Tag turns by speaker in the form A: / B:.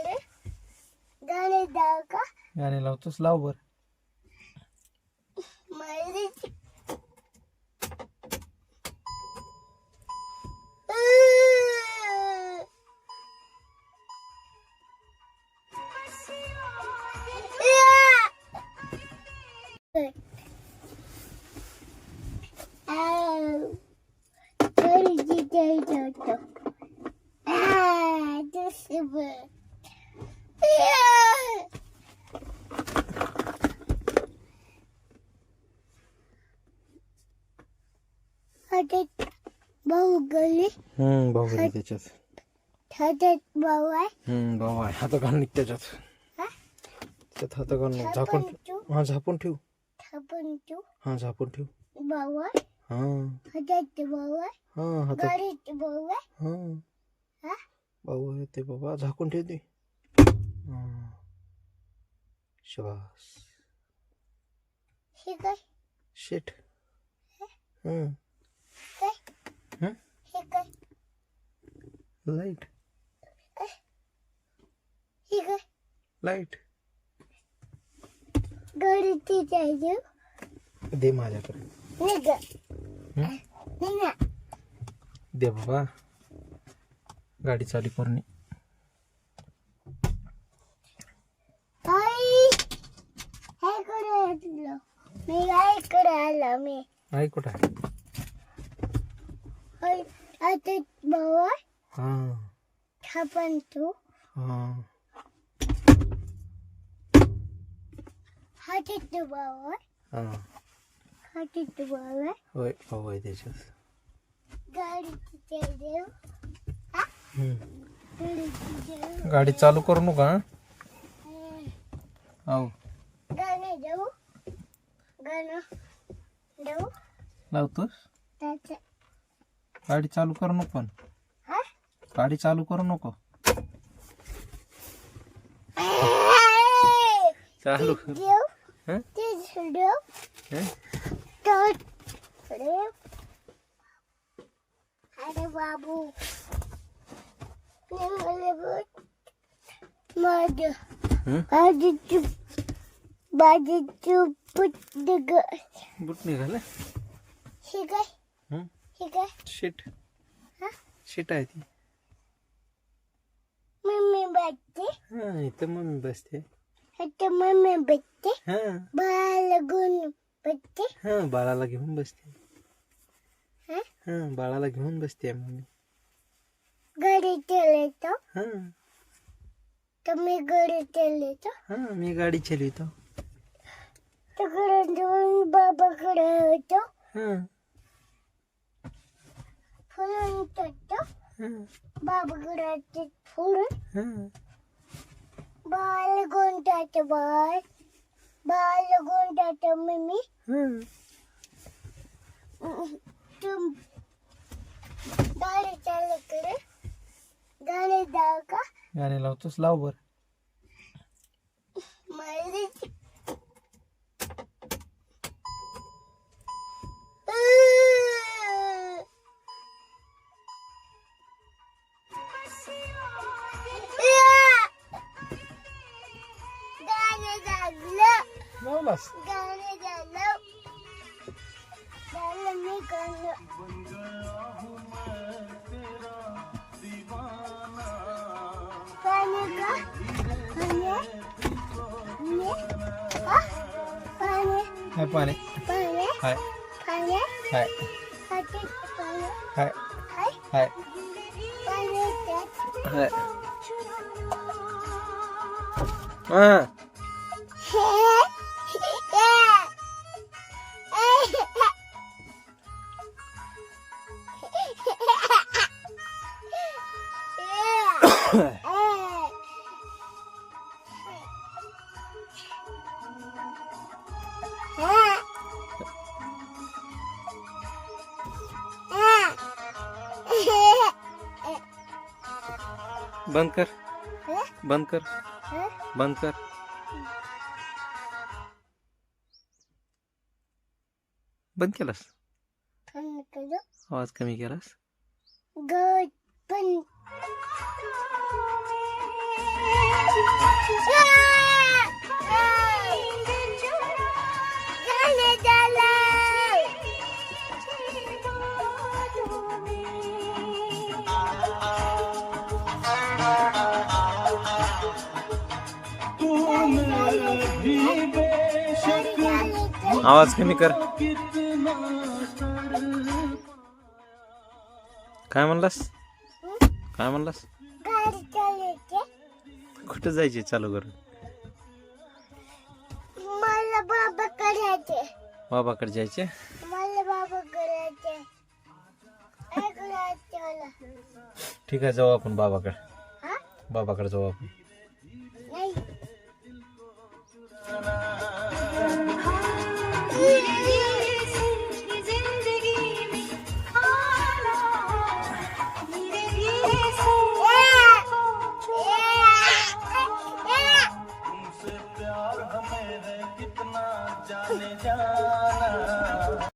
A: करे गाणे लाव का
B: गाणे लावतोस लाव बर
A: माझी भाऊ गली
B: भाऊ घरी त्याच्यात
A: भाऊ आहे
B: भाऊ आहे हात घाल निघ त्याच्यात त्यात हात घाल निघ झाकून हा झापून ठेव हा झापून ठेव
A: भाऊ आहे
B: हा
A: भाऊ आहे
B: हा हात
A: गाडीचे भाऊ आहे
B: हा
A: हा
B: भाऊ आहे ते बाबा झाकून ठेव ते शाबास
A: हे काय
B: शेट
A: काय हे काय
B: लाईट
A: हे काय
B: लाईट
A: गाडीची जायचं
B: दे माझ्याकडे
A: निघा
B: दे बाबा गाडी चालू करून ये.
A: आई हे कडे आलो मी कडे आलो मी
B: आई कुठं आहे
A: आता भाऊ आहे
B: हा
A: छापन तू
B: हा
A: हातीत भाऊ आहे
B: हा
A: हातीत भाऊ आहे
B: होय भाऊ आहे त्याच्यात
A: गाडीची जायचं गाडीची जाऊ
B: गाडी चालू करू नका हो
A: गाणं जाऊ गाणं जाऊ
B: लावतोस
A: त्याचं
B: गाडी चालू करू नको पण
A: हा
B: गाडी चालू करू नको चालू कर
A: देव
B: हं?
A: ते देव
B: हं?
A: तर देव अरे बाबू माझं
B: हं?
A: बाजूची पुस्तक
B: बूट निघाले
A: हे काय
B: हं?
A: हे काय
B: शीट
A: हा
B: शीट आहे ती
A: मम्मी बसते
B: हा इथं मम्मी बसते
A: आता मम्मी बसते
B: हा
A: बाळाला घेऊन बसते
B: हा बाळाला घेऊन बसते
A: हा
B: हा बाळाला घेऊन बसते मम्मी
A: गाडी चालवतो
B: हा
A: तुम्ही गाडी चालवतो
B: हा मी गाडी चालवितो
A: तिकडे जाऊन बाबाकडे होतो
B: हा
A: फुलून टाकतो
B: हा
A: बाबाकडे फुलून
B: हा
A: बाळ गोंटाचं बाळ गोंटाचं मम्मी
B: हा
A: तुम गाडी चालू करे गाडी जाऊ का
B: गाणे लावतोस लाव बर
A: माझी गाणं झालं
B: लावलास
A: गाणं झालं झालं मी गाणं पाणी का पाणी
B: हाय पाणी
A: पाणी
B: हाय
A: पाणी
B: हाय
A: हाती पाणी
B: हाय
A: हाय
B: हाय
A: पाणी त्यात
B: हाय हा बंद कर बंद कर बंद कर बंद केलास आवाज कमी केलास
A: गट पण
B: आवाज कमी कर. काय म्हणलास? काय म्हणलास?
A: गाडी चालवते.
B: कुठं जायचे चालू करून?
A: मला बाबा करायचे.
B: बाबाकडे जायचे.
A: मला बाबा करायचे. काय करायचे मला?
B: ठीक आहे, जाऊ आपण बाबाकडे.
A: हा?
B: बाबाकडे जाऊ आपण.
A: नाही.
B: जाने जा